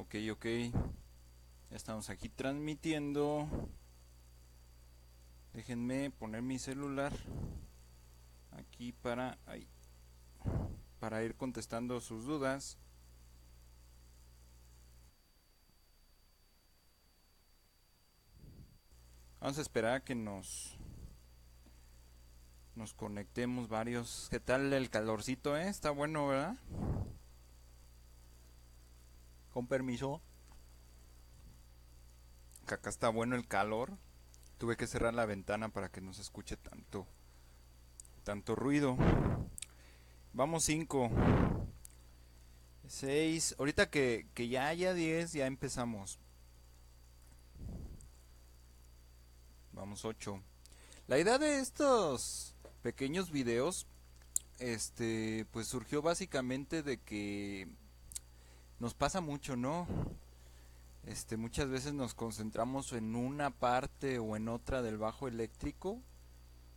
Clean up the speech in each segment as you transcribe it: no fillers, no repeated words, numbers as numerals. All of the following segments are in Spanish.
Ok, ok. Ya estamos aquí transmitiendo. Déjenme poner mi celular aquí para ir contestando sus dudas. Vamos a esperar a que nos conectemos varios. ¿Qué tal el calorcito, Está bueno, ¿verdad? Con permiso. Que acá está bueno el calor. Tuve que cerrar la ventana para que no se escuche tanto ruido. Vamos 5, 6. Ahorita que ya haya 10, ya empezamos. Vamos 8. La idea de estos pequeños videos, pues surgió básicamente de que nos pasa mucho, ¿no? Muchas veces nos concentramos en una parte o en otra del bajo eléctrico.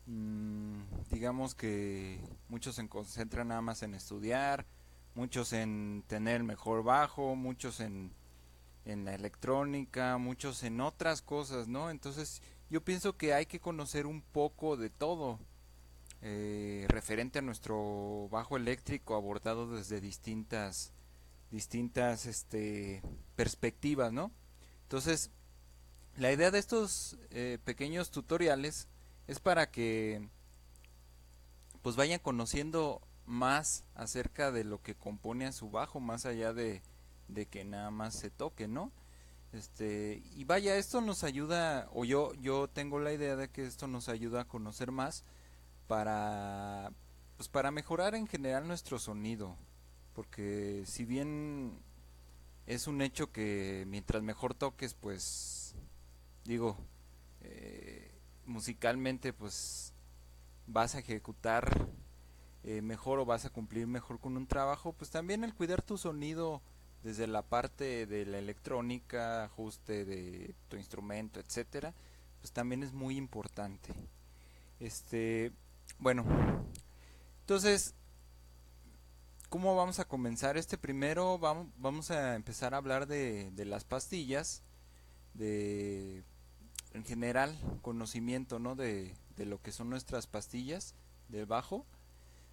Mm, digamos que muchos se concentran nada más en estudiar, muchos en tener el mejor bajo, muchos en la electrónica, muchos en otras cosas, ¿no? Entonces yo pienso que hay que conocer un poco de todo referente a nuestro bajo eléctrico abordado desde distintas perspectivas, ¿no? Entonces, la idea de estos pequeños tutoriales es para que pues vayan conociendo más acerca de lo que compone a su bajo, más allá de que nada más se toque, ¿no? Y vaya, esto nos ayuda, o yo tengo la idea de que esto nos ayuda a conocer más para, pues para mejorar en general nuestro sonido. Porque si bien es un hecho que mientras mejor toques, pues digo, eh, musicalmente pues vas a ejecutar mejor o vas a cumplir mejor con un trabajo, pues también el cuidar tu sonido desde la parte de la electrónica, ajuste de tu instrumento, etcétera, pues también es muy importante. Este, bueno, entonces, ¿cómo vamos a comenzar? Primero vamos a empezar a hablar de las pastillas, de en general conocimiento, ¿no? De lo que son nuestras pastillas del bajo.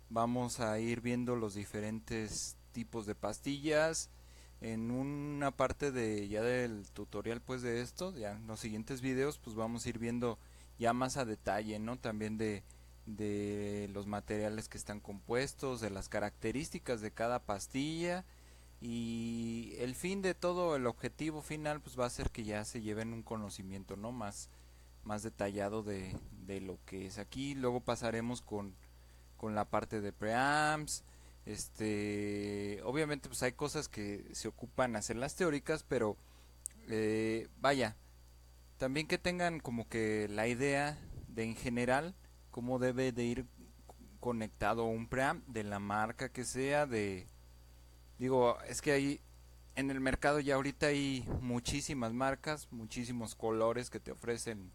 Vamos a ir viendo los diferentes tipos de pastillas. En una parte de ya del tutorial pues de esto, ya en los siguientes videos pues vamos a ir viendo ya más a detalle, ¿no? También de los materiales que están compuestos, de las características de cada pastilla y el fin de todo, el objetivo final pues va a ser que ya se lleven un conocimiento, ¿no? Más detallado de lo que es aquí. Luego pasaremos con la parte de preamps. Obviamente pues hay cosas que se ocupan hacer las teóricas, pero vaya, también que tengan como que la idea de en general cómo debe de ir conectado un preamp de la marca que sea, digo, es que hay en el mercado ya ahorita hay muchísimas marcas, muchísimos colores que te ofrecen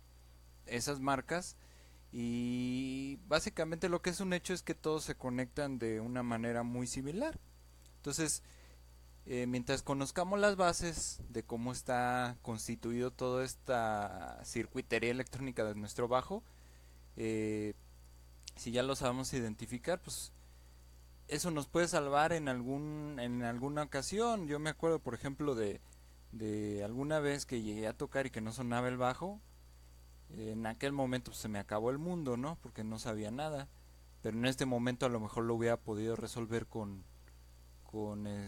esas marcas y básicamente lo que es un hecho es que todos se conectan de una manera muy similar. Entonces, mientras conozcamos las bases de cómo está constituido toda esta circuitería electrónica de nuestro bajo, eh, si ya lo sabemos identificar, pues eso nos puede salvar en alguna ocasión. Yo me acuerdo, por ejemplo, de alguna vez que llegué a tocar y que no sonaba el bajo. En aquel momento pues, se me acabó el mundo, ¿no? Porque no sabía nada. Pero en este momento a lo mejor lo hubiera podido resolver con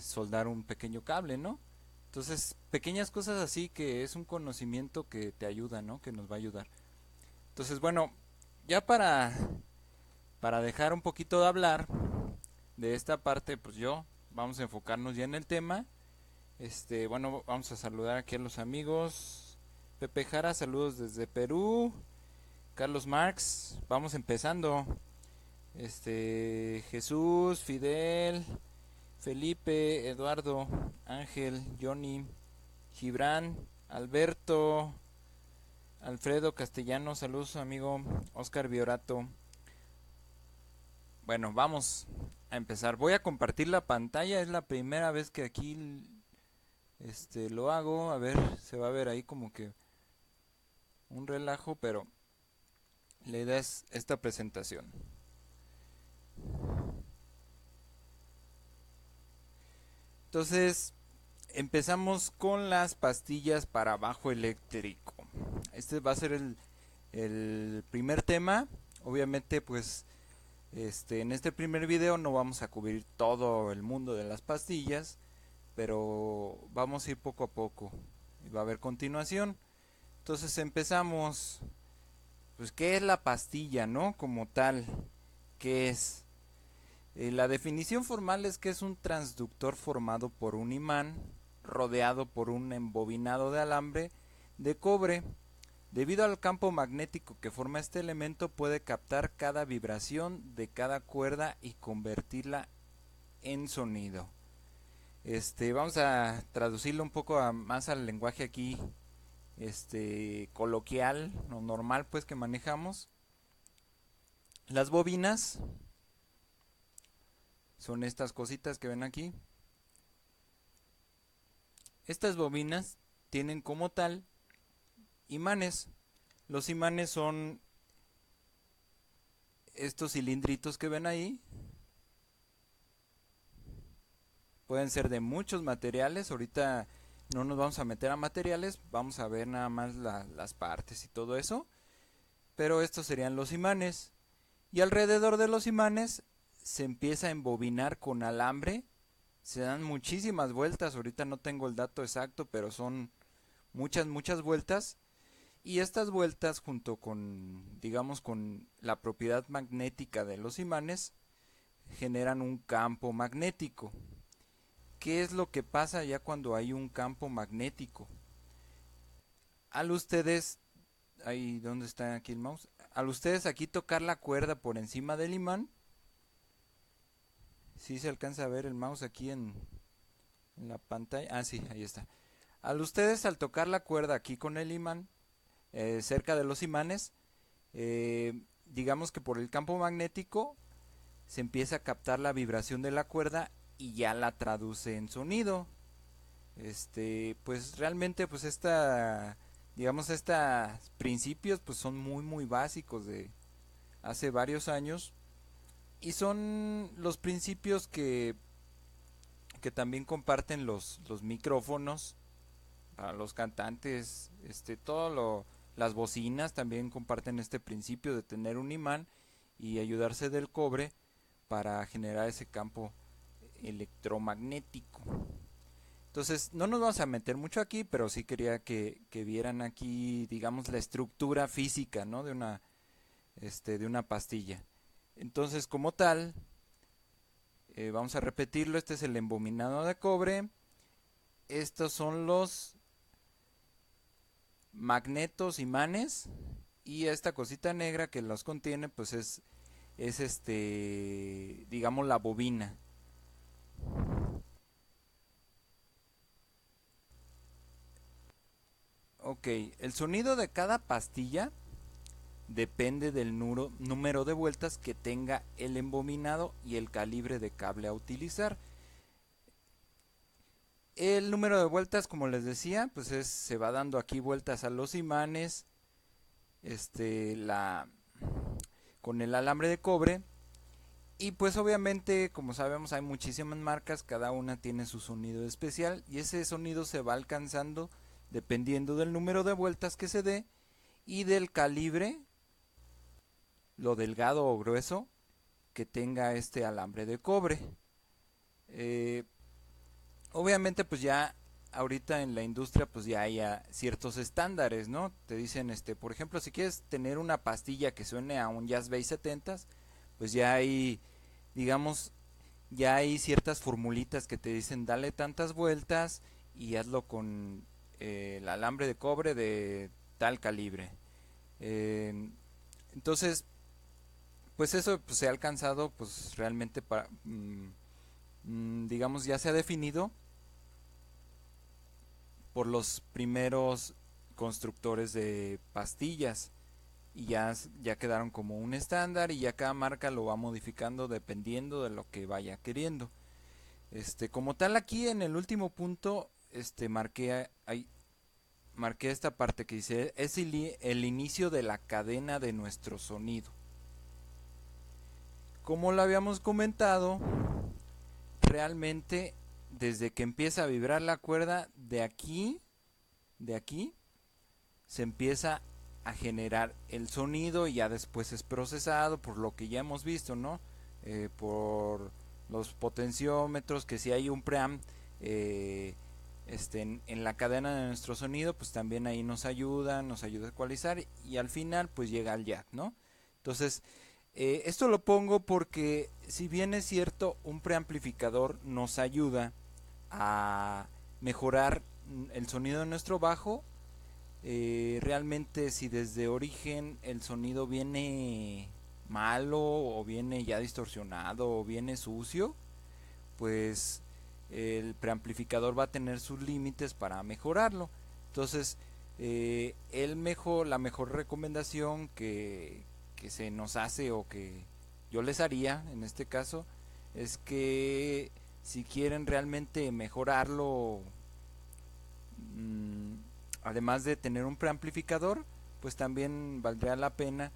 soldar un pequeño cable, ¿no? Entonces, pequeñas cosas así que es un conocimiento que te ayuda, ¿no? Que nos va a ayudar. Entonces, bueno, ya para dejar un poquito de hablar de esta parte, pues vamos a enfocarnos ya en el tema. Bueno, vamos a saludar aquí a los amigos. Pepe Jara, saludos desde Perú. Carlos Marx, vamos empezando. Jesús, Fidel, Felipe, Eduardo, Ángel, Johnny, Gibran, Alberto, Alfredo Castellano, saludos amigo, Oscar Biorato. Bueno, vamos a empezar. Voy a compartir la pantalla, es la primera vez que aquí Lo hago, a ver, se va a ver ahí como que un relajo, pero la idea es esta presentación. Entonces, empezamos con las pastillas para bajo eléctrico. Este va a ser el primer tema. Obviamente, pues, en este primer video no vamos a cubrir todo el mundo de las pastillas, pero vamos a ir poco a poco. Y va a haber continuación. Entonces empezamos. Pues, ¿qué es la pastilla, no? Como tal, ¿qué es? La definición formal es que es un transductor formado por un imán rodeado por un embobinado de alambre de cobre. Debido al campo magnético que forma este elemento, puede captar cada vibración de cada cuerda y convertirla en sonido. Vamos a traducirlo un poco más al lenguaje aquí, coloquial o normal, pues, que manejamos. Las bobinas son estas cositas que ven aquí. Estas bobinas tienen como tal imanes. Los imanes son estos cilindritos que ven ahí. Pueden ser de muchos materiales. Ahorita no nos vamos a meter a materiales. Vamos a ver nada más las partes y todo eso. Pero estos serían los imanes. Y alrededor de los imanes se empieza a embobinar con alambre. Se dan muchísimas vueltas. Ahorita no tengo el dato exacto, pero son muchas vueltas. Y estas vueltas, junto con, digamos, con la propiedad magnética de los imanes, generan un campo magnético. ¿Qué es lo que pasa ya cuando hay un campo magnético? Al ustedes, ahí donde está aquí el mouse, al ustedes aquí tocar la cuerda por encima del imán, si se alcanza a ver el mouse aquí en la pantalla, ah sí, ahí está. Al tocar la cuerda aquí con el imán, cerca de los imanes, digamos que por el campo magnético se empieza a captar la vibración de la cuerda y ya la traduce en sonido. Pues realmente pues digamos estos principios pues son muy básicos de hace varios años y son los principios que también comparten los micrófonos para los cantantes, las bocinas también comparten este principio de tener un imán y ayudarse del cobre para generar ese campo electromagnético. Entonces, no nos vamos a meter mucho aquí, pero sí quería que vieran aquí, digamos, la estructura física, ¿no? De una pastilla. Entonces, como tal, vamos a repetirlo. Este es el embominado de cobre. Estos son los magnetos, imanes. Y esta cosita negra que los contiene, pues es digamos, la bobina. Ok, el sonido de cada pastilla depende del número de vueltas que tenga el embobinado y el calibre de cable a utilizar. El número de vueltas, como les decía, pues se va dando aquí vueltas a los imanes, este, la, con el alambre de cobre. Y pues obviamente, como sabemos, hay muchísimas marcas, cada una tiene su sonido especial y ese sonido se va alcanzando dependiendo del número de vueltas que se dé y del calibre, lo delgado o grueso que tenga este alambre de cobre. Eh, Obviamente pues ya ahorita en la industria pues ya hay ciertos estándares, ¿no? Te dicen, por ejemplo, si quieres tener una pastilla que suene a un Jazz Bass 70, pues ya hay, digamos, ya hay ciertas formulitas que te dicen dale tantas vueltas y hazlo con el alambre de cobre de tal calibre. Eh, entonces, pues eso pues, se ha alcanzado pues realmente para, digamos, ya se ha definido por los primeros constructores de pastillas y ya quedaron como un estándar y ya cada marca lo va modificando dependiendo de lo que vaya queriendo. Como tal aquí en el último punto marqué esta parte que dice es el inicio de la cadena de nuestro sonido. Como lo habíamos comentado, realmente desde que empieza a vibrar la cuerda de aquí se empieza a generar el sonido y ya después es procesado por lo que ya hemos visto, ¿no? Por los potenciómetros, que si hay un preamp en la cadena de nuestro sonido, pues también ahí nos ayuda a ecualizar y al final pues llega al jack, ¿no? Entonces, esto lo pongo porque si bien es cierto, un preamplificador nos ayuda a mejorar el sonido de nuestro bajo, realmente si desde origen el sonido viene malo o viene ya distorsionado o viene sucio, pues el preamplificador va a tener sus límites para mejorarlo. Entonces, la mejor recomendación que se nos hace o que yo les haría en este caso es que si quieren realmente mejorarlo, mmm, además de tener un preamplificador, pues también valdría la pena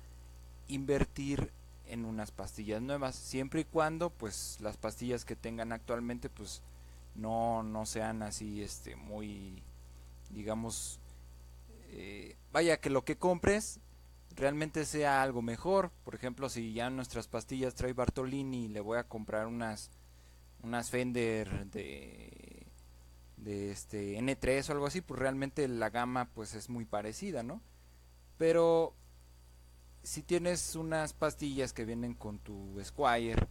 invertir en unas pastillas nuevas, siempre y cuando pues las pastillas que tengan actualmente pues no sean así muy, digamos, vaya, que lo que compres realmente sea algo mejor. Por ejemplo, si ya nuestras pastillas trae Bartolini y le voy a comprar unas Fender de N3 o algo así, pues realmente la gama pues es muy parecida, ¿no? Pero si tienes unas pastillas que vienen con tu Squire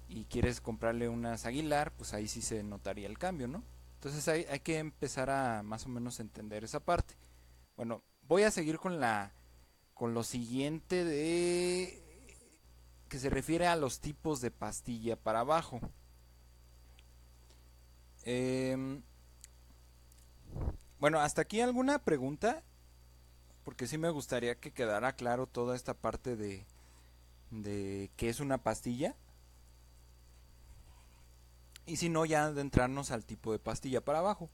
y quieres comprarle unas Aguilar, pues ahí sí se notaría el cambio, ¿no? Entonces hay que empezar a más o menos entender esa parte. Bueno, voy a seguir con lo siguiente de que se refiere a los tipos de pastilla para bajo. Eh, bueno, hasta aquí alguna pregunta, porque sí me gustaría que quedara claro toda esta parte de qué es una pastilla. Y si no, ya adentrarnos al tipo de pastilla para abajo.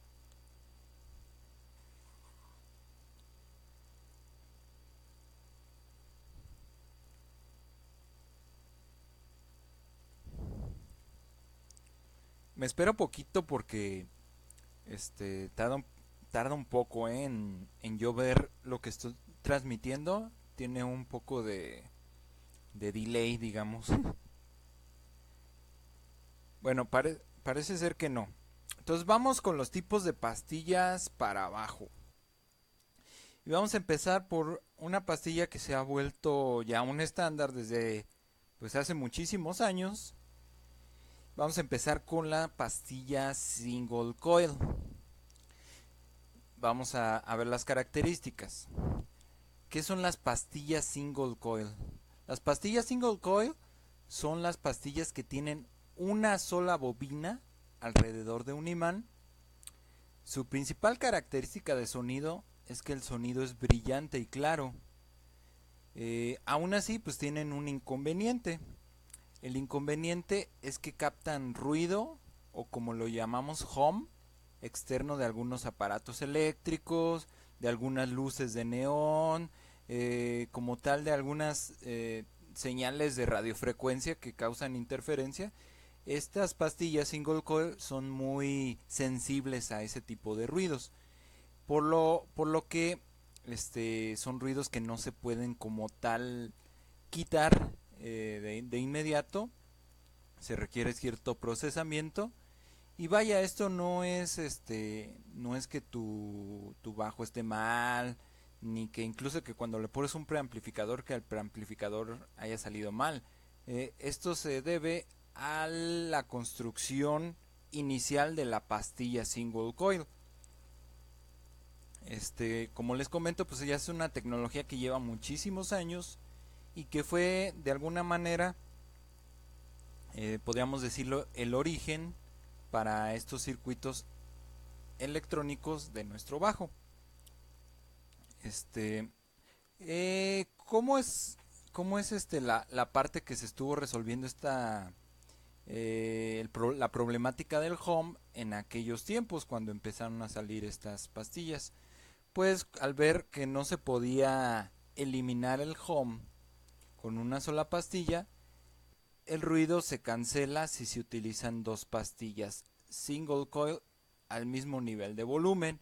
Me espero poquito porque tarda un poco en yo ver lo que estoy transmitiendo. Tiene un poco de delay, digamos. Bueno, parece ser que no. Entonces vamos con los tipos de pastillas para abajo. Y vamos a empezar por una pastilla que se ha vuelto ya un estándar desde pues hace muchísimos años. Vamos a empezar con la pastilla single coil. Vamos a ver las características. ¿Qué son las pastillas single coil? Las pastillas single coil son las pastillas que tienen una sola bobina alrededor de un imán. Su principal característica de sonido es que el sonido es brillante y claro. Aún así, pues tienen un inconveniente. El inconveniente es que captan ruido, o como lo llamamos hum, externo de algunos aparatos eléctricos, de algunas luces de neón, como tal de algunas señales de radiofrecuencia que causan interferencia. Estas pastillas single coil son muy sensibles a ese tipo de ruidos, por lo que son ruidos que no se pueden como tal quitar de inmediato. Se requiere cierto procesamiento. Y vaya, esto no es que tu bajo esté mal, ni que incluso que cuando le pones un preamplificador, que el preamplificador haya salido mal. Esto se debe a la construcción inicial de la pastilla single coil. Como les comento, pues ya es una tecnología que lleva muchísimos años y que fue de alguna manera, podríamos decirlo, el origen para estos circuitos electrónicos de nuestro bajo. ¿Cómo es la parte que se estuvo resolviendo la problemática del home en aquellos tiempos cuando empezaron a salir estas pastillas. Pues al ver que no se podía eliminar el home con una sola pastilla, el ruido se cancela si se utilizan dos pastillas single coil al mismo nivel de volumen.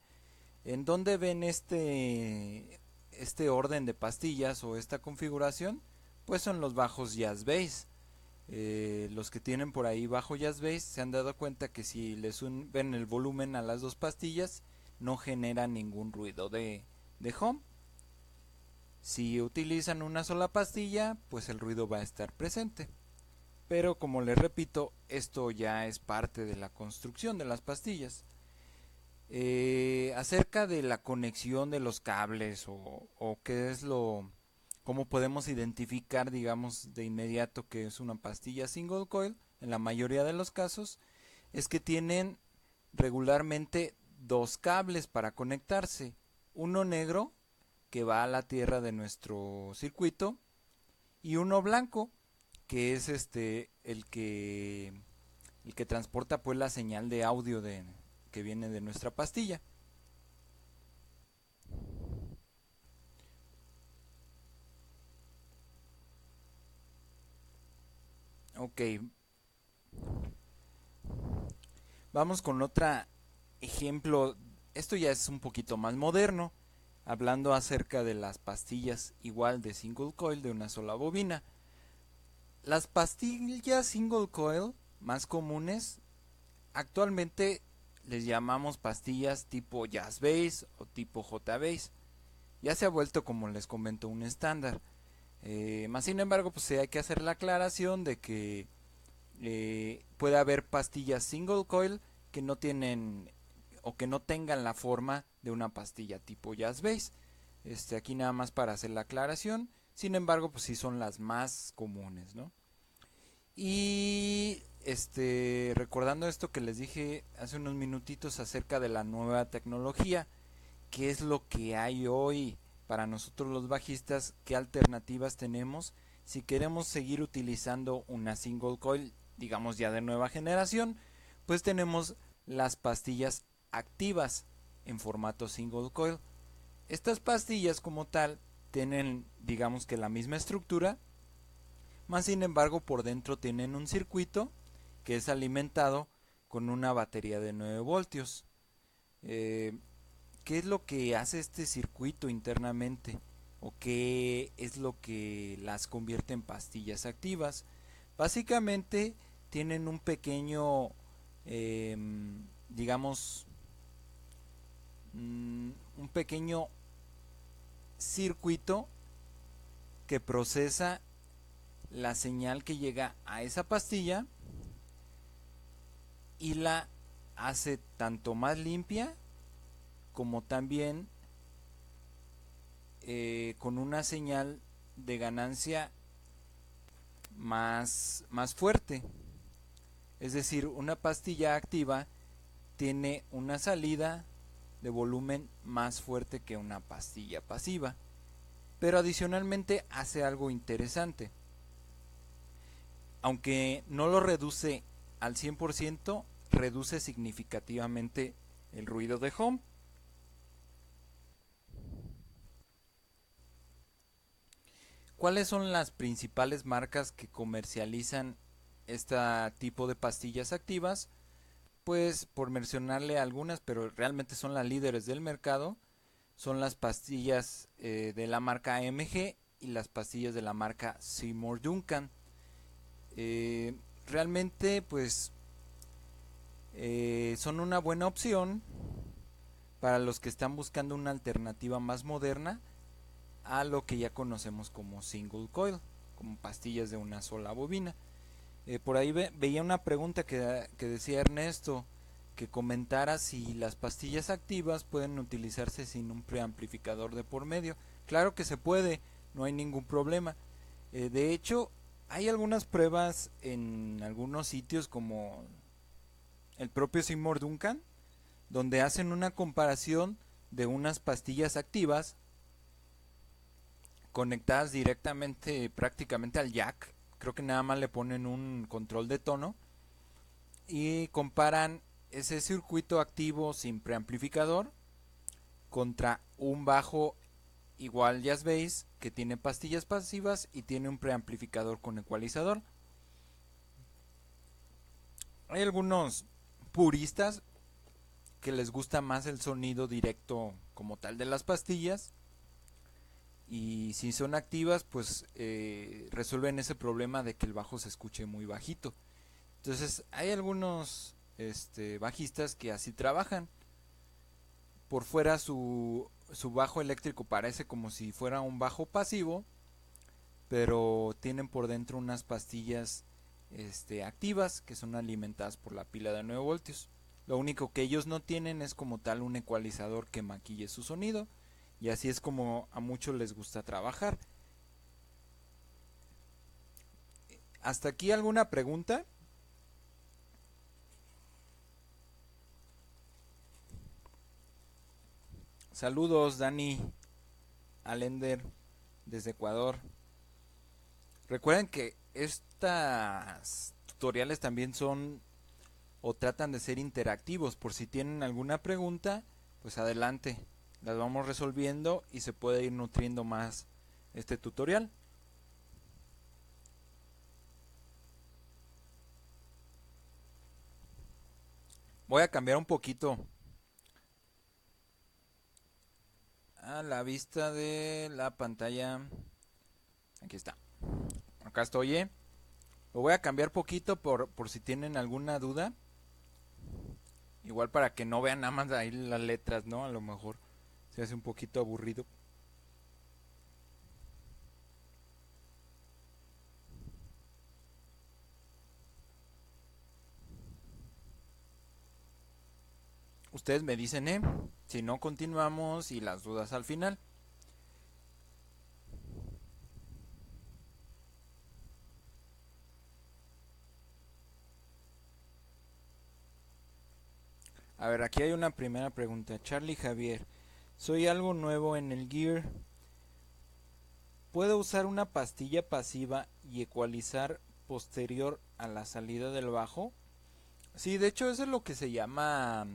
¿En dónde ven este orden de pastillas o esta configuración? Pues son los bajos jazz bass. Los que tienen por ahí bajo jazz bass se han dado cuenta que si les ven el volumen a las dos pastillas no genera ningún ruido de home. Si utilizan una sola pastilla, pues el ruido va a estar presente. Pero como les repito, esto ya es parte de la construcción de las pastillas. Acerca de la conexión de los cables o qué es cómo podemos identificar, digamos, de inmediato que es una pastilla single coil, en la mayoría de los casos, es que tienen regularmente dos cables para conectarse. Uno negro, que va a la tierra de nuestro circuito, y uno blanco, que es el que transporta pues la señal de audio que viene de nuestra pastilla. Ok, vamos con otro ejemplo. Esto ya es un poquito más moderno, hablando acerca de las pastillas igual de single coil de una sola bobina. Las pastillas single coil más comunes actualmente les llamamos pastillas tipo jazz bass o tipo J bass. Ya se ha vuelto, como les comento, un estándar. Más sin embargo, pues hay que hacer la aclaración de que puede haber pastillas single coil que no tienen o que no tengan la forma de una pastilla tipo jazz bass. Aquí nada más para hacer la aclaración. Sin embargo, pues sí son las más comunes, ¿no? Y recordando esto que les dije hace unos minutitos acerca de la nueva tecnología, qué es lo que hay hoy para nosotros los bajistas, qué alternativas tenemos si queremos seguir utilizando una single coil, digamos ya de nueva generación, pues tenemos las pastillas activas en formato single coil. Estas pastillas como tal tienen, digamos que la misma estructura, más sin embargo por dentro tienen un circuito que es alimentado con una batería de 9 voltios. ¿Qué es lo que hace este circuito internamente? ¿O qué es lo que las convierte en pastillas activas? Básicamente tienen un pequeño, digamos, un pequeño circuito que procesa la señal que llega a esa pastilla y la hace tanto más limpia como también con una señal de ganancia más fuerte. Es decir, una pastilla activa tiene una salida de volumen más fuerte que una pastilla pasiva. Pero adicionalmente hace algo interesante. Aunque no lo reduce al 100%, reduce significativamente el ruido de home. ¿Cuáles son las principales marcas que comercializan este tipo de pastillas activas? Pues por mencionarle algunas, pero realmente son las líderes del mercado, son las pastillas de la marca AMG y las pastillas de la marca Seymour Duncan. Realmente pues son una buena opción para los que están buscando una alternativa más moderna a lo que ya conocemos como single coil, como pastillas de una sola bobina. Por ahí veía una pregunta que decía Ernesto, que comentara si las pastillas activas pueden utilizarse sin un preamplificador de por medio. Claro que se puede, no hay ningún problema. De hecho, hay algunas pruebas en algunos sitios como el propio Seymour Duncan, donde hacen una comparación de unas pastillas activas conectadas directamente prácticamente al jack. Creo que nada más le ponen un control de tono y comparan ese circuito activo sin preamplificador contra un bajo igual jazz bass que tiene pastillas pasivas y tiene un preamplificador con ecualizador. Hay algunos puristas que les gusta más el sonido directo como tal de las pastillas, y si son activas pues resuelven ese problema de que el bajo se escuche muy bajito. Entonces hay algunos bajistas que así trabajan. Por fuera su bajo eléctrico parece como si fuera un bajo pasivo, pero tienen por dentro unas pastillas activas que son alimentadas por la pila de 9 voltios. Lo único que ellos no tienen es como tal un ecualizador que maquille su sonido, y así es como a muchos les gusta trabajar. ¿Hasta aquí alguna pregunta? Saludos, Dani Alender, desde Ecuador. Recuerden que estas tutoriales también son o tratan de ser interactivos. Por si tienen alguna pregunta, pues adelante, las vamos resolviendo y se puede ir nutriendo más este tutorial. Voy a cambiar un poquito a la vista de la pantalla. Aquí está. Acá estoy, ¿eh? Lo voy a cambiar poquito por si tienen alguna duda. Igual para que no vean nada más ahí las letras, ¿no? A lo mejor se hace un poquito aburrido. Ustedes me dicen, si no continuamos y las dudas al final. A ver, aquí hay una primera pregunta. Charlie Javier, soy algo nuevo en el Gear. ¿Puedo usar una pastilla pasiva y ecualizar posterior a la salida del bajo? Sí, de hecho eso es lo que se llama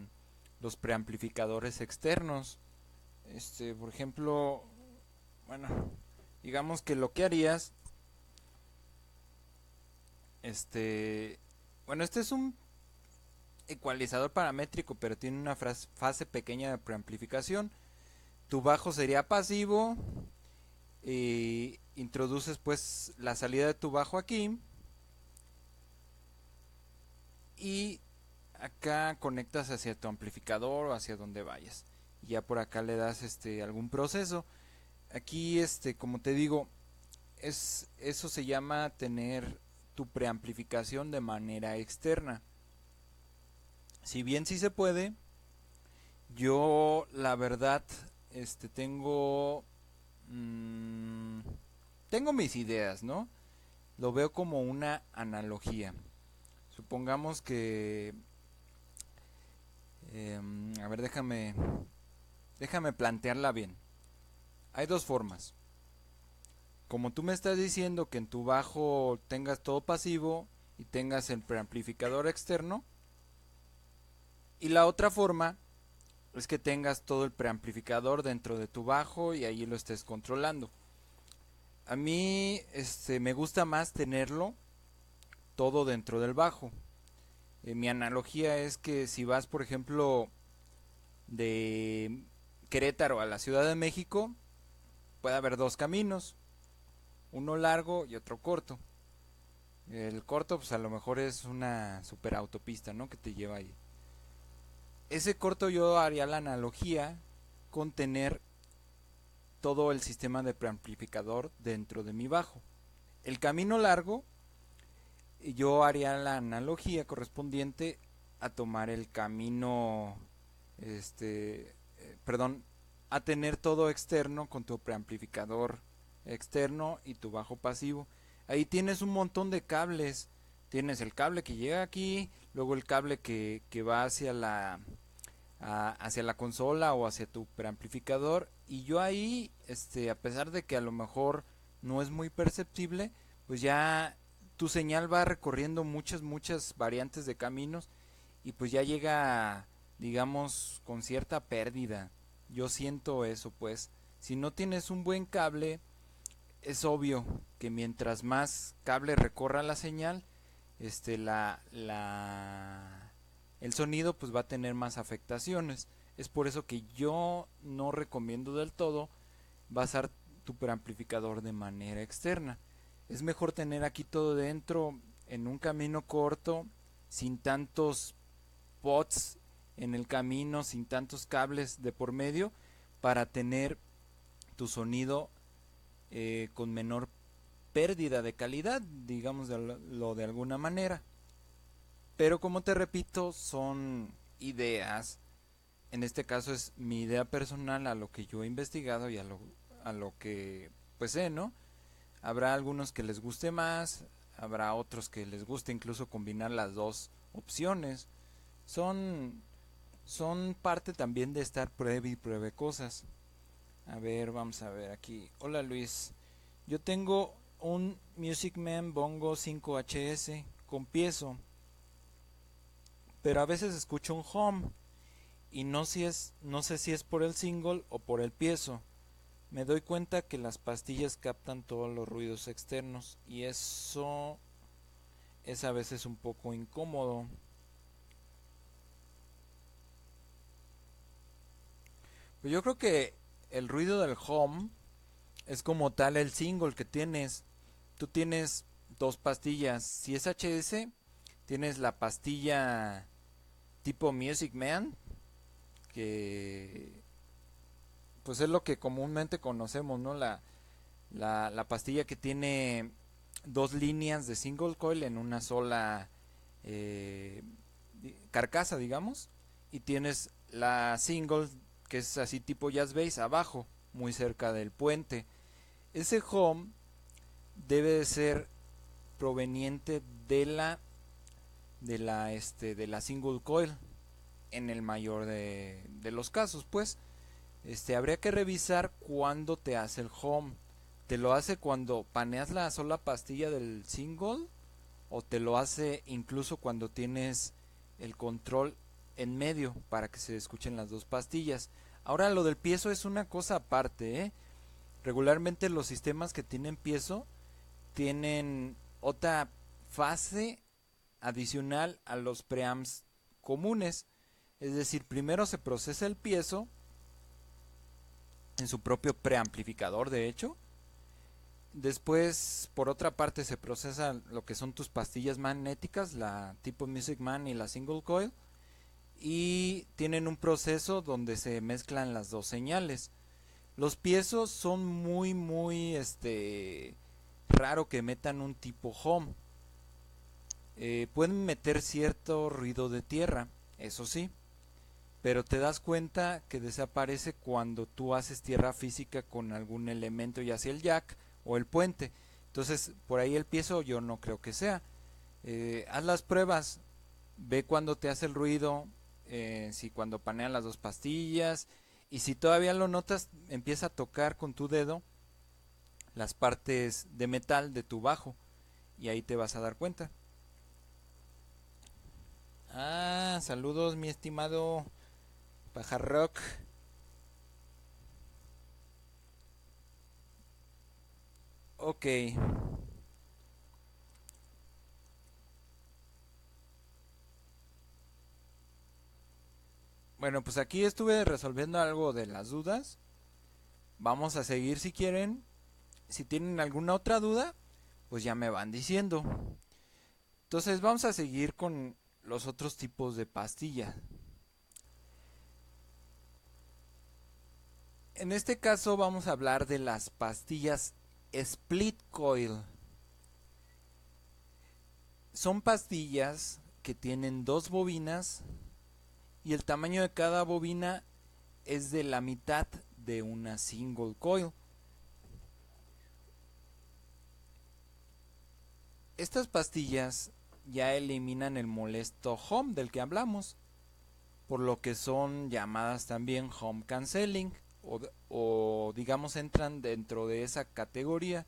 los preamplificadores externos. Por ejemplo, bueno, digamos que lo que harías, bueno, este es un ecualizador paramétrico, pero tiene una fase pequeña de preamplificación. Tu bajo sería pasivo, y introduces pues la salida de tu bajo aquí, y acá conectas hacia tu amplificador o hacia donde vayas, y ya por acá le das algún proceso. Aquí como te digo, eso se llama tener tu preamplificación de manera externa. Si bien sí se puede, yo la verdad tengo tengo mis ideas, ¿no? Lo veo como una analogía. Supongamos que a ver, déjame plantearla bien. Hay dos formas. Como tú me estás diciendo que en tu bajo tengas todo pasivo y tengas el preamplificador externo, y la otra forma es que tengas todo el preamplificador dentro de tu bajo y ahí lo estés controlando. A mí me gusta más tenerlo todo dentro del bajo. Mi analogía es que si vas, por ejemplo, de Querétaro a la Ciudad de México, puede haber dos caminos, uno largo y otro corto. El corto pues a lo mejor es una super autopista, ¿no? Que te lleva ahí. Ese corto yo haría la analogía con tener todo el sistema de preamplificador dentro de mi bajo. El camino largo yo haría la analogía correspondiente a tomar el camino perdón, a tener todo externo con tu preamplificador externo y tu bajo pasivo. Ahí tienes un montón de cables. Tienes el cable que llega aquí, luego el cable que va hacia la consola o hacia tu preamplificador, y yo ahí a pesar de que a lo mejor no es muy perceptible, pues ya tu señal va recorriendo muchas variantes de caminos y pues ya llega, digamos, con cierta pérdida. Yo siento eso, pues. Si no tienes un buen cable, es obvio que mientras más cable recorra la señal, el sonido pues va a tener más afectaciones. Es por eso que yo no recomiendo del todo basar tu preamplificador de manera externa. Es mejor tener aquí todo dentro en un camino corto, sin tantos pots en el camino, sin tantos cables de por medio, para tener tu sonido con menor pérdida de calidad, digamos de alguna manera. Pero como te repito, son ideas. En este caso es mi idea personal a lo que yo he investigado y a lo que pues sé, ¿no? Habrá algunos que les guste más, habrá otros que les guste incluso combinar las dos opciones. Son, son parte también de estar pruebe y pruebe cosas. A ver, vamos a ver aquí. Hola Luis, yo tengo un Music Man Bongo 5HS con piezo, pero a veces escucho un home y no sé si es por el single o por el piezo. Me doy cuenta que las pastillas captan todos los ruidos externos y eso es a veces un poco incómodo. Pero yo creo que el ruido del home es como tal el single que tienes. Tú tienes dos pastillas. Si es HS, tienes la pastilla tipo Music Man, que pues es lo que comúnmente conocemos, ¿no? La pastilla que tiene dos líneas de single coil en una sola eh, carcasa, digamos, y tienes la single que es así tipo jazz bass abajo, muy cerca del puente. Ese home debe de ser proveniente de la single coil en el mayor de los casos, pues. Habría que revisar cuándo te hace el home. ¿Te lo hace cuando paneas la sola pastilla del single? ¿O te lo hace incluso cuando tienes el control en medio para que se escuchen las dos pastillas? Ahora lo del piezo es una cosa aparte, ¿eh? Regularmente los sistemas que tienen piezo tienen otra fase adicional a los preamps comunes. Es decir, primero se procesa el piezo en su propio preamplificador, de hecho. Después, por otra parte, se procesa lo que son tus pastillas magnéticas, la tipo Music Man y la Single Coil. Y tienen un proceso donde se mezclan las dos señales. Los piezos son muy raro que metan un tipo home. Pueden meter cierto ruido de tierra, eso sí, pero te das cuenta que desaparece cuando tú haces tierra física con algún elemento, ya sea el jack o el puente. Entonces, por ahí el piezo yo no creo que sea. Haz las pruebas, ve cuando te hace el ruido, si cuando panean las dos pastillas, y si todavía lo notas, empieza a tocar con tu dedo las partes de metal de tu bajo, y ahí te vas a dar cuenta. Ah, saludos mi estimado Pajarrock. Ok. Bueno, pues aquí estuve resolviendo algo de las dudas. Vamos a seguir si quieren. Si tienen alguna otra duda, pues ya me van diciendo. Entonces vamos a seguir con los otros tipos de pastillas. En este caso vamos a hablar de las pastillas split coil. Son pastillas que tienen dos bobinas y el tamaño de cada bobina es de la mitad de una single coil. Estas pastillas ya eliminan el molesto hum del que hablamos, por lo que son llamadas también home cancelling o digamos entran dentro de esa categoría.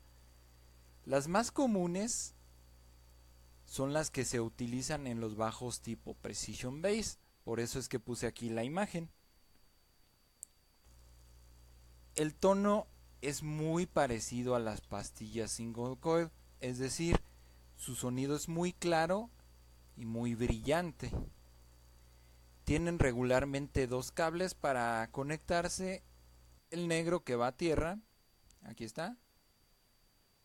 Las más comunes son las que se utilizan en los bajos tipo Precision Bass. Por eso es que puse aquí la imagen. El tono es muy parecido a las pastillas single coil, es decir, su sonido es muy claro y muy brillante. Tienen regularmente dos cables para conectarse, el negro que va a tierra, aquí está,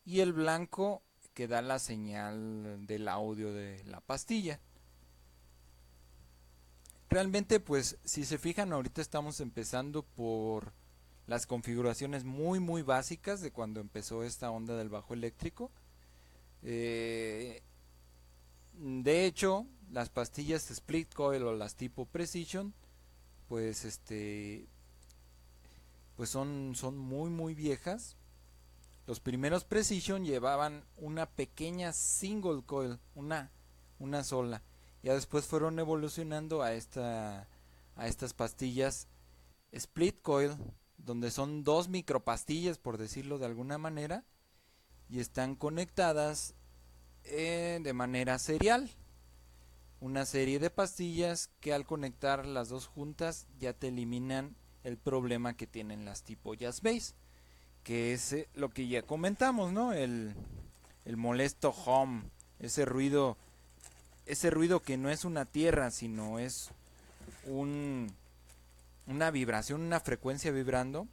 y el blanco que da la señal del audio de la pastilla. Realmente, pues, si se fijan, ahorita estamos empezando por las configuraciones muy básicas de cuando empezó esta onda del bajo eléctrico. De hecho, las pastillas split coil o las tipo Precision, pues pues son muy viejas. Los primeros Precision llevaban una pequeña single coil, una sola. Ya después fueron evolucionando a estas pastillas split coil, donde son dos micropastillas, por decirlo de alguna manera, y están conectadas de manera serial. Una serie de pastillas que al conectar las dos juntas ya te eliminan el problema que tienen las tipo Jazz Bass, que es lo que ya comentamos, ¿no? El molesto hum, ese ruido que no es una tierra, sino es una vibración, una frecuencia vibrando.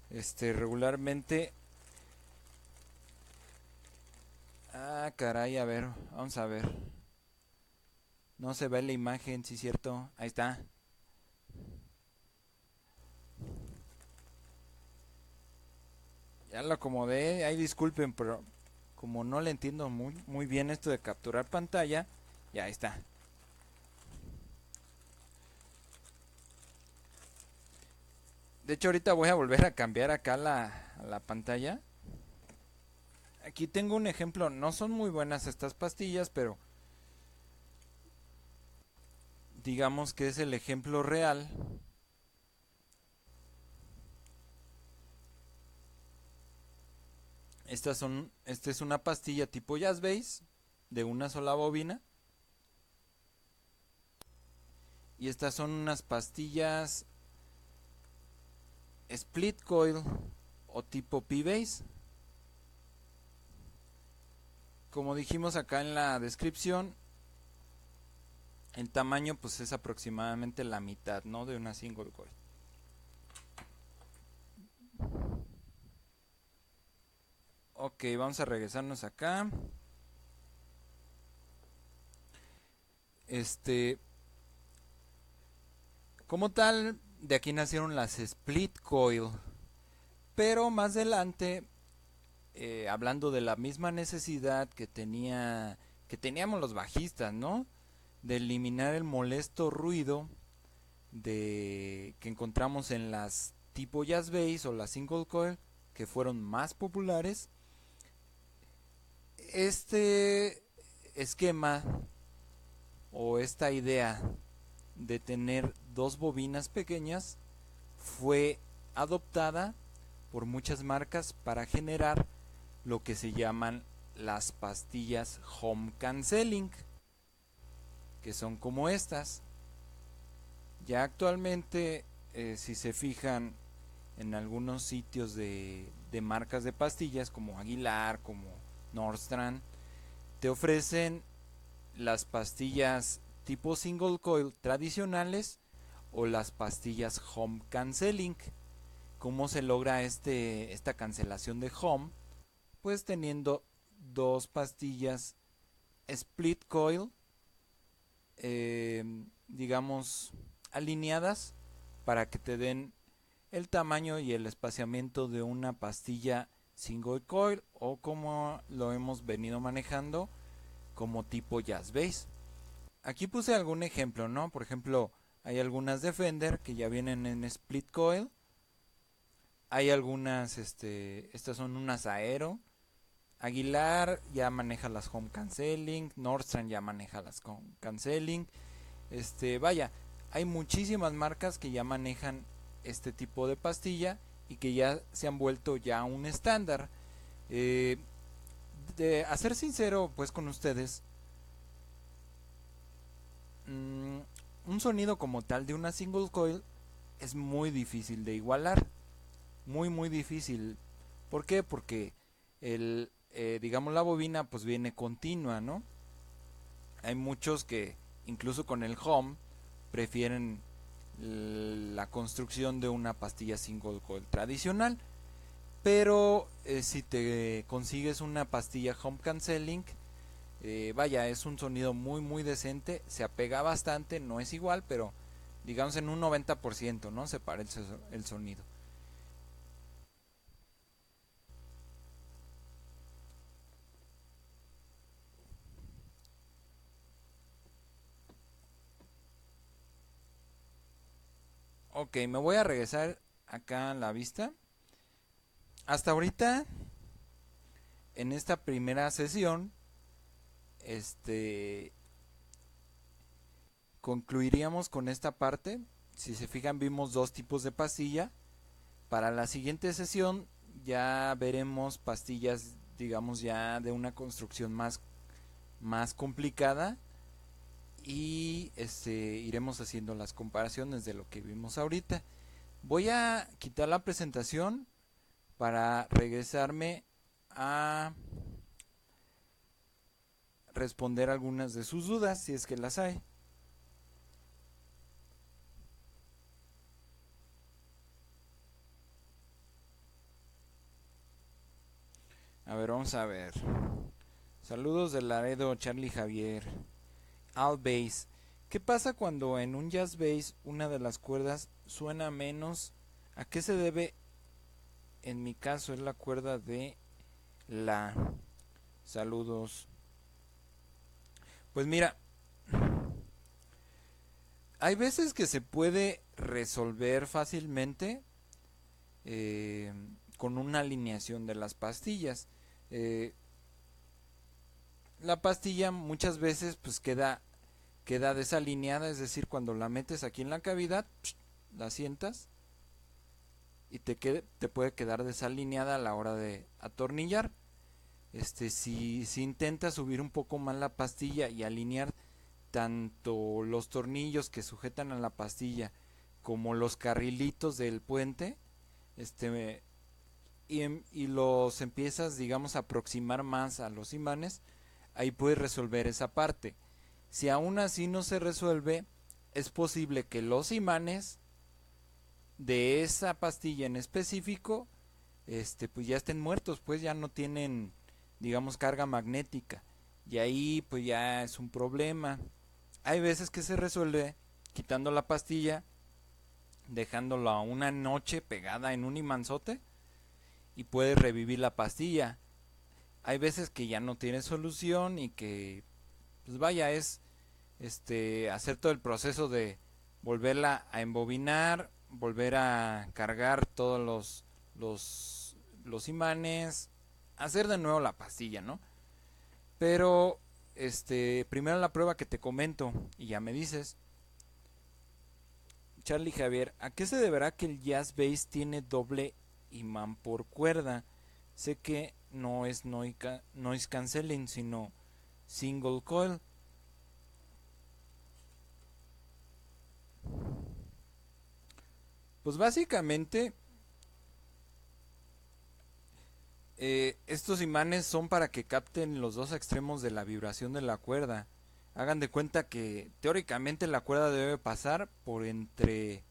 Regularmente. Ah, caray, a ver, vamos a ver. No se ve la imagen, sí, cierto. Ahí está. Ya lo acomodé, ahí disculpen, pero como no le entiendo muy bien esto de capturar pantalla, ya está. De hecho, ahorita voy a volver a cambiar acá la pantalla. Aquí tengo un ejemplo, no son muy buenas estas pastillas, pero digamos que es el ejemplo real. Esta es una pastilla tipo Jazz Bass de una sola bobina. Y estas son unas pastillas split coil o tipo P-Bass. Como dijimos acá en la descripción, el tamaño pues es aproximadamente la mitad, ¿no? De una single coil. Ok, vamos a regresarnos acá. Como tal, de aquí nacieron las split coil. Pero más adelante, hablando de la misma necesidad que teníamos los bajistas, ¿no? De eliminar el molesto ruido que encontramos en las tipo Jazz Bass o las single coil, que fueron más populares. Este esquema o esta idea de tener dos bobinas pequeñas fue adoptada por muchas marcas para generar lo que se llaman las pastillas home canceling, que son como estas. Ya actualmente, si se fijan en algunos sitios de marcas de pastillas como Aguilar, como Nordstrand, te ofrecen las pastillas tipo single coil tradicionales o las pastillas home canceling. ¿Cómo se logra esta cancelación de home? Pues teniendo dos pastillas split coil, digamos, alineadas para que te den el tamaño y el espaciamiento de una pastilla single coil, o como lo hemos venido manejando como tipo Jazz Bass. Aquí puse algún ejemplo, ¿no? Por ejemplo, hay algunas de Fender que ya vienen en split coil. Hay algunas, estas son unas Aero. Aguilar ya maneja las home canceling, Nordstrand ya maneja las home canceling. Vaya, hay muchísimas marcas que ya manejan este tipo de pastilla y que ya se han vuelto ya un estándar. A ser sincero, pues con ustedes, mm, un sonido como tal de una single coil es muy difícil de igualar, muy difícil. ¿Por qué? Porque digamos la bobina pues viene continua, ¿no? Hay muchos que incluso con el home prefieren la construcción de una pastilla single coil tradicional, pero si te consigues una pastilla home canceling, vaya, es un sonido muy decente, se apega bastante, no es igual, pero digamos en un 90%, ¿no? Se parece el sonido. Ok, me voy a regresar acá a la vista. Hasta ahorita, en esta primera sesión, este, concluiríamos con esta parte. Si se fijan, vimos dos tipos de pastilla. Para la siguiente sesión ya veremos pastillas, digamos, ya de una construcción más complicada, y iremos haciendo las comparaciones de lo que vimos ahorita. Voy a quitar la presentación para regresarme a responder algunas de sus dudas, si es que las hay. A ver, vamos a ver. Saludos de Laredo, Charlie Javier. Al bass. ¿Qué pasa cuando en un jazz bass una de las cuerdas suena menos? ¿A qué se debe? En mi caso es la cuerda de la. Saludos. Pues mira, hay veces que se puede resolver fácilmente eh, con una alineación de las pastillas. Eh, la pastilla muchas veces pues queda desalineada, es decir, cuando la metes aquí en la cavidad, la sientas y te puede quedar desalineada a la hora de atornillar. Si intentas subir un poco más la pastilla y alinear tanto los tornillos que sujetan a la pastilla como los carrilitos del puente, este y los empiezas, digamos, a aproximar más a los imanes, ahí puedes resolver esa parte. Si aún así no se resuelve, es posible que los imanes de esa pastilla en específico pues ya estén muertos, pues ya no tienen, digamos, carga magnética, y ahí pues ya es un problema. Hay veces que se resuelve quitando la pastilla, dejándola una noche pegada en un imanzote, y puedes revivir la pastilla. Hay veces que ya no tiene solución y que pues vaya, es hacer todo el proceso de volverla a embobinar, volver a cargar todos los imanes, hacer de nuevo la pastilla, ¿no? Pero primero la prueba que te comento y ya me dices. Charlie Javier, ¿a qué se deberá que el Jazz Bass tiene doble imán por cuerda? Sé que no es noise cancelling, sino single coil. Pues básicamente estos imanes son para que capten los dos extremos de la vibración de la cuerda. Hagan de cuenta que teóricamente la cuerda debe pasar por entre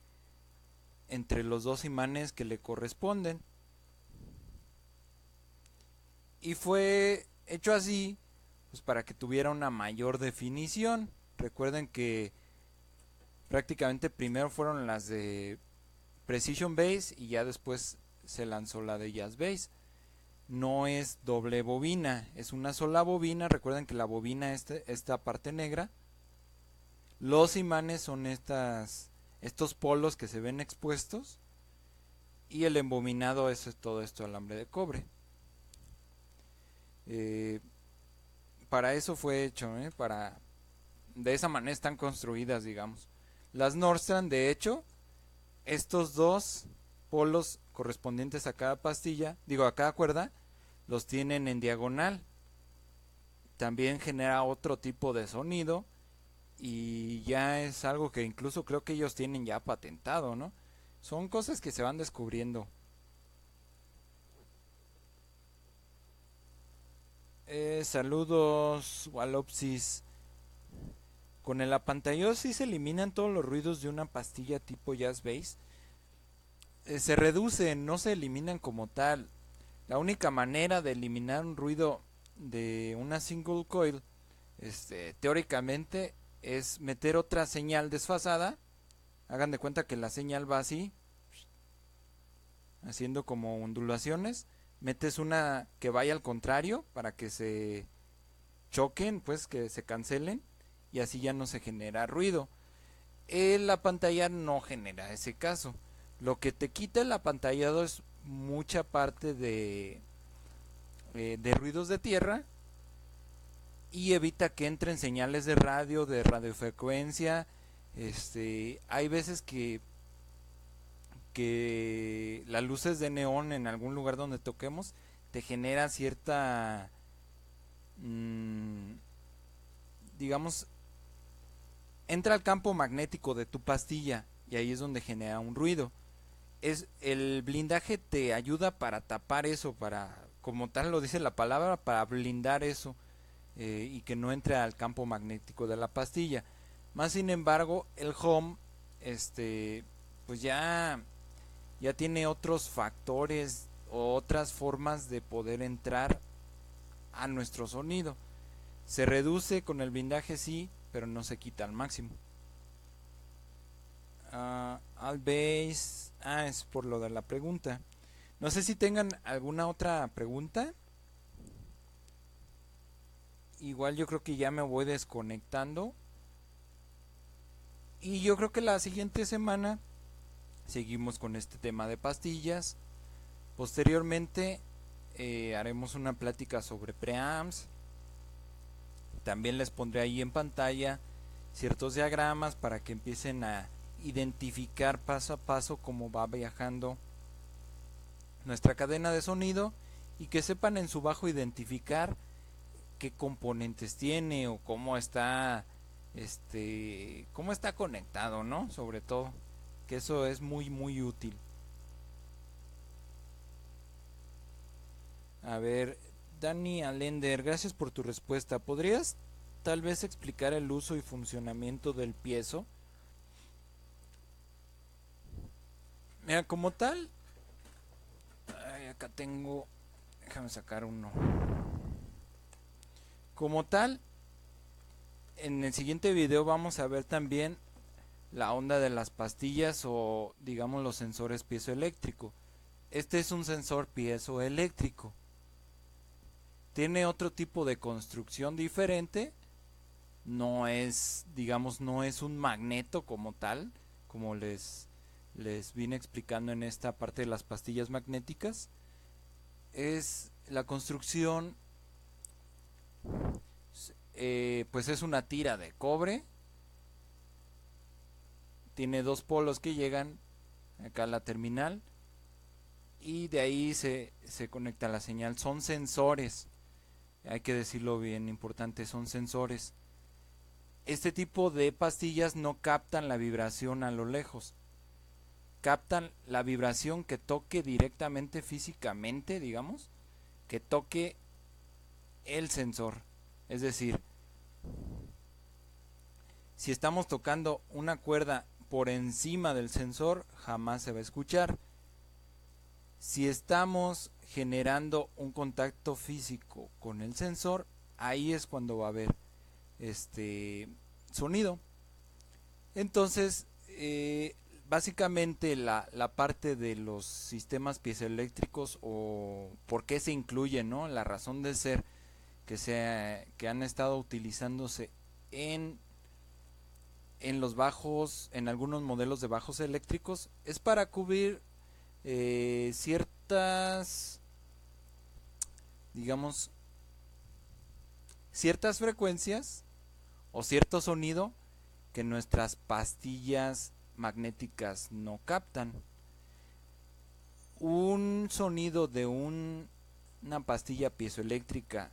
los dos imanes que le corresponden. Y fue hecho así pues para que tuviera una mayor definición. Recuerden que prácticamente primero fueron las de Precision Bass y ya después se lanzó la de Jazz Bass. No es doble bobina, es una sola bobina. Recuerden que la bobina esta parte negra. Los imanes son estos polos que se ven expuestos, y el embobinado es todo esto alambre de cobre. Eh, para eso fue hecho, de esa manera están construidas, digamos. Las Nordstrand, de hecho, estos dos polos correspondientes a cada pastilla, digo a cada cuerda, los tienen en diagonal. También genera otro tipo de sonido, y ya es algo que incluso creo que ellos tienen ya patentado, ¿no? Son cosas que se van descubriendo. Saludos, Walopsis. Con el apantallosis se eliminan todos los ruidos de una pastilla tipo Jazz Bass. Se reducen, no se eliminan como tal. La única manera de eliminar un ruido de una single coil, teóricamente, es meter otra señal desfasada. Hagan de cuenta que la señal va así, haciendo como ondulaciones. Metes una que vaya al contrario para que se choquen, pues que se cancelen y así ya no se genera ruido. La pantalla no genera ese caso. Lo que te quita el apantallado es mucha parte de ruidos de tierra y evita que entren señales de radio, de radiofrecuencia. Hay veces que las luces de neón en algún lugar donde toquemos te genera cierta, digamos, entra al campo magnético de tu pastilla y ahí es donde genera un ruido. El blindaje te ayuda para tapar eso, para, como tal lo dice la palabra, para blindar eso, y que no entre al campo magnético de la pastilla. Más sin embargo, el home, pues ya tiene otros factores o otras formas de poder entrar a nuestro sonido. Se reduce con el blindaje, sí, pero no se quita al máximo. Al base, es por lo de la pregunta. No sé si tengan alguna otra pregunta. Igual yo creo que ya me voy desconectando. Y yo creo que la siguiente semana seguimos con este tema de pastillas. Posteriormente haremos una plática sobre preamps. También les pondré ahí en pantalla ciertos diagramas para que empiecen a identificar paso a paso cómo va viajando nuestra cadena de sonido y que sepan en su bajo identificar qué componentes tiene o cómo está conectado, ¿no? Sobre todo, que eso es muy muy útil. A ver, Dani Alender, gracias por tu respuesta. ¿Podrías tal vez explicar el uso y funcionamiento del piezo? Mira, como tal, acá tengo, déjame sacar uno. Como tal, en el siguiente video vamos a ver también la onda de las pastillas o digamos los sensores piezoeléctrico. Este es un sensor piezoeléctrico. Tiene otro tipo de construcción diferente. No es, digamos, no es un magneto como tal, como les vine explicando en esta parte de las pastillas magnéticas. Es la construcción, pues es una tira de cobre. Tiene dos polos que llegan acá a la terminal y de ahí se conecta la señal. Son sensores, hay que decirlo bien importante, son sensores. Este tipo de pastillas no captan la vibración a lo lejos, captan la vibración que toque directamente físicamente, digamos, que toque el sensor. Es decir, si estamos tocando una cuerda por encima del sensor, jamás se va a escuchar. Si estamos generando un contacto físico con el sensor, ahí es cuando va a haber sonido. Entonces, básicamente la parte de los sistemas piezoeléctricos o por qué se incluyen, ¿no? La razón de ser que han estado utilizándose en los bajos, en algunos modelos de bajos eléctricos, es para cubrir ciertas, digamos, ciertas frecuencias o cierto sonido que nuestras pastillas magnéticas no captan. Un sonido de una pastilla piezoeléctrica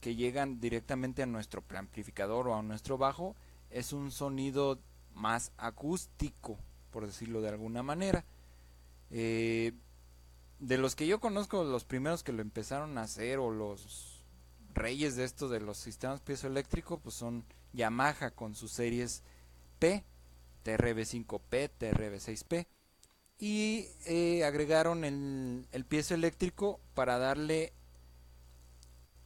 que llegan directamente a nuestro preamplificador o a nuestro bajo es un sonido más acústico, por decirlo de alguna manera. De los que yo conozco, los primeros que lo empezaron a hacer, o los reyes de esto de los sistemas piezoeléctricos, pues son Yamaha con sus series P, TRB5P, TRB6P, y agregaron el piezoeléctrico para darle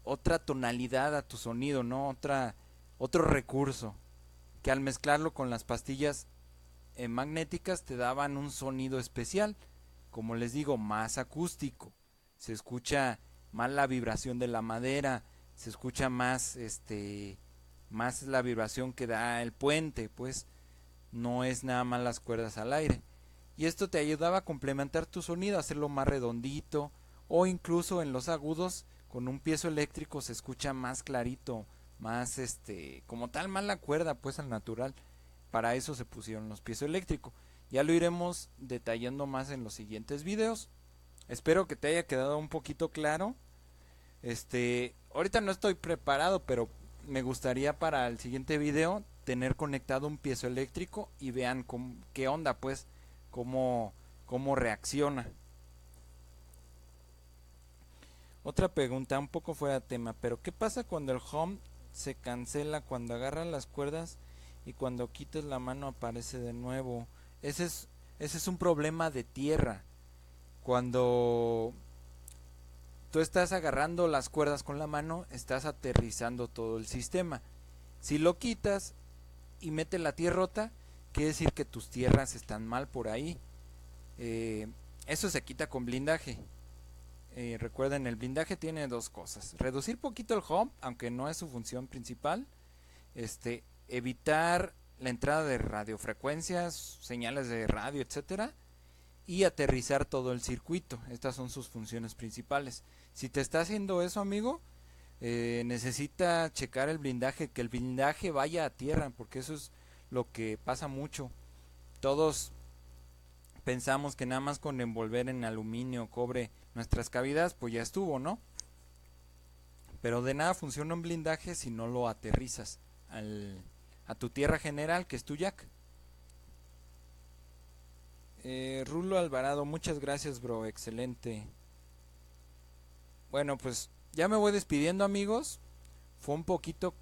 otra tonalidad a tu sonido, ¿no? Otro recurso, que al mezclarlo con las pastillas magnéticas te daban un sonido especial, como les digo, más acústico. Se escucha más la vibración de la madera, se escucha más más la vibración que da el puente, pues no es nada más las cuerdas al aire. Y esto te ayudaba a complementar tu sonido, a hacerlo más redondito, o incluso en los agudos con un piezoeléctrico se escucha más clarito, más como tal, más la cuerda pues al natural. Para eso se pusieron los piezoeléctricos. Ya lo iremos detallando más en los siguientes videos. Espero que te haya quedado un poquito claro. Ahorita no estoy preparado, pero me gustaría para el siguiente video tener conectado un piezoeléctrico y vean qué onda, pues, cómo reacciona. Otra pregunta, un poco fuera de tema, pero ¿qué pasa cuando el hum se cancela, cuando agarras las cuerdas y cuando quitas la mano aparece de nuevo? Ese es un problema de tierra. Cuando tú estás agarrando las cuerdas con la mano, estás aterrizando todo el sistema. Si lo quitas y metes la tierrota, quiere decir que tus tierras están mal por ahí. Eso se quita con blindaje. Recuerden, el blindaje tiene dos cosas: reducir poquito el hum, aunque no es su función principal, evitar la entrada de radiofrecuencias, señales de radio, etcétera, y aterrizar todo el circuito. Estas son sus funciones principales. Si te está haciendo eso, amigo, necesita checar el blindaje, que el blindaje vaya a tierra, porque eso es lo que pasa mucho. Todos pensamos que nada más con envolver en aluminio, cobre nuestras cavidades, pues ya estuvo, ¿no? Pero de nada funciona un blindaje si no lo aterrizas a tu tierra general, que es tu jack. Rulo Alvarado, muchas gracias, bro, excelente. Bueno, pues ya me voy despidiendo, amigos. Fue un poquito,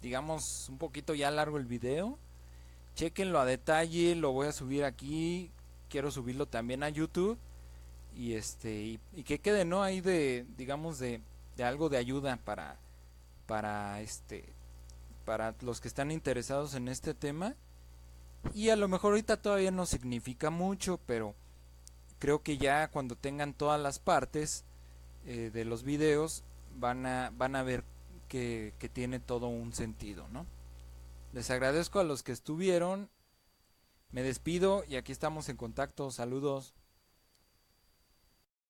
digamos, un poquito ya largo el video. Chequenlo a detalle, lo voy a subir aquí. Quiero subirlo también a YouTube. Y y que quede, ¿no? Ahí digamos, de algo de ayuda para los que están interesados en este tema. Y a lo mejor ahorita todavía no significa mucho, pero creo que ya cuando tengan todas las partes de los videos van a ver que tiene todo un sentido, ¿no? Les agradezco a los que estuvieron. Me despido y aquí estamos en contacto. Saludos.